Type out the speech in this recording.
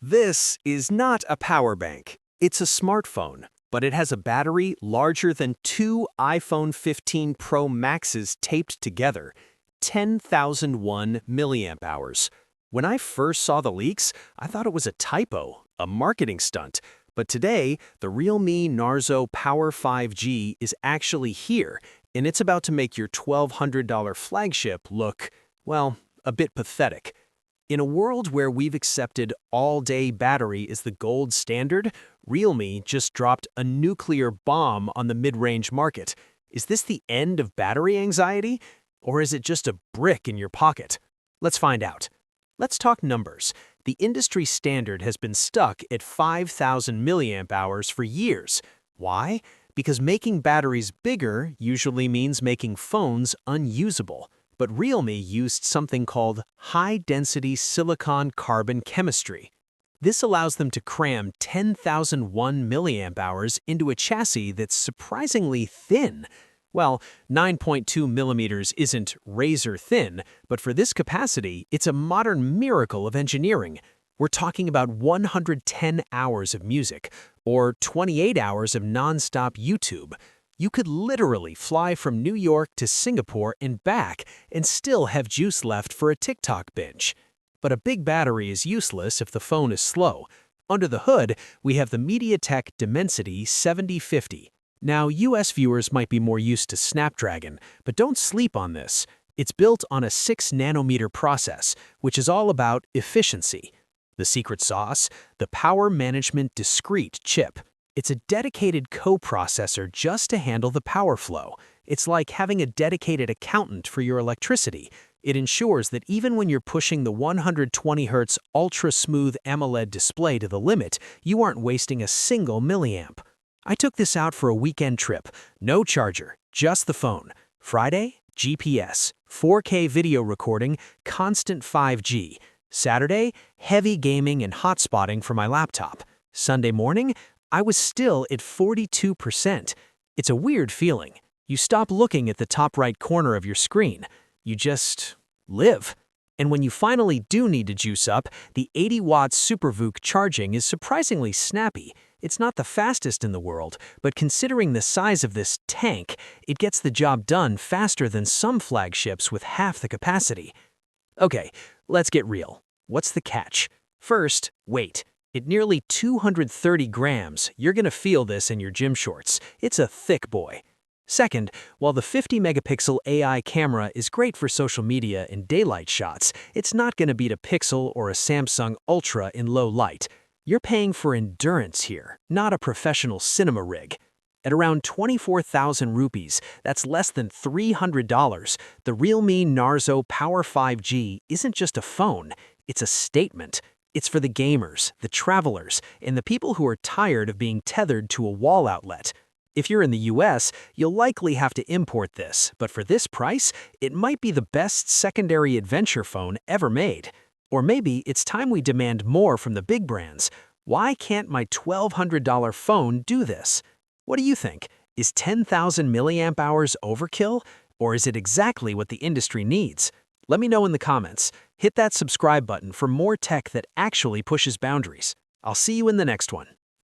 This is not a power bank. It's a smartphone, but it has a battery larger than two iPhone 15 Pro Maxes taped together, 10,001 milliamp hours. When I first saw the leaks, I thought it was a typo, a marketing stunt. But today, the Realme Narzo Power 5G is actually here, and it's about to make your $1,200 flagship look, well, a bit pathetic. In a world where we've accepted all-day battery is the gold standard, Realme just dropped a nuclear bomb on the mid-range market. Is this the end of battery anxiety? Or is it just a brick in your pocket? Let's find out. Let's talk numbers. The industry standard has been stuck at 5,000 milliamp hours for years. Why? Because making batteries bigger usually means making phones unusable. But Realme used something called high-density silicon-carbon chemistry. This allows them to cram 10,001 milliamp hours into a chassis that's surprisingly thin. Well, 9.2 millimeters isn't razor-thin, but for this capacity, it's a modern miracle of engineering. We're talking about 110 hours of music, or 28 hours of non-stop YouTube. You could literally fly from New York to Singapore and back and still have juice left for a TikTok binge. But a big battery is useless if the phone is slow. Under the hood, we have the MediaTek Dimensity 7050. Now, US viewers might be more used to Snapdragon, but don't sleep on this. It's built on a 6-nanometer process, which is all about efficiency. The secret sauce? The Power Management Discrete chip. It's a dedicated coprocessor just to handle the power flow. It's like having a dedicated accountant for your electricity. It ensures that even when you're pushing the 120 Hz ultra-smooth AMOLED display to the limit, you aren't wasting a single milliamp. I took this out for a weekend trip. No charger, just the phone. Friday, GPS, 4K video recording, constant 5G. Saturday, heavy gaming and hotspotting for my laptop. Sunday morning, I was still at 42%. It's a weird feeling. You stop looking at the top right corner of your screen. You just live. And when you finally do need to juice up, the 80-watt SuperVOOC charging is surprisingly snappy. It's not the fastest in the world, but considering the size of this tank, it gets the job done faster than some flagships with half the capacity. Okay, let's get real. What's the catch? First, weight. At nearly 230 grams, you're gonna feel this in your gym shorts. It's a thick boy. Second, while the 50-megapixel AI camera is great for social media and daylight shots, it's not gonna beat a Pixel or a Samsung Ultra in low light. You're paying for endurance here, not a professional cinema rig. At around 24,000 rupees, that's less than $300, the Realme Narzo Power 5G isn't just a phone, it's a statement. It's for the gamers, the travelers, and the people who are tired of being tethered to a wall outlet. If you're in the US, you'll likely have to import this, but for this price, it might be the best secondary adventure phone ever made. Or maybe it's time we demand more from the big brands. Why can't my $1,200 phone do this? What do you think? Is 10,000 milliamp hours overkill? Or is it exactly what the industry needs? Let me know in the comments. Hit that subscribe button for more tech that actually pushes boundaries. I'll see you in the next one.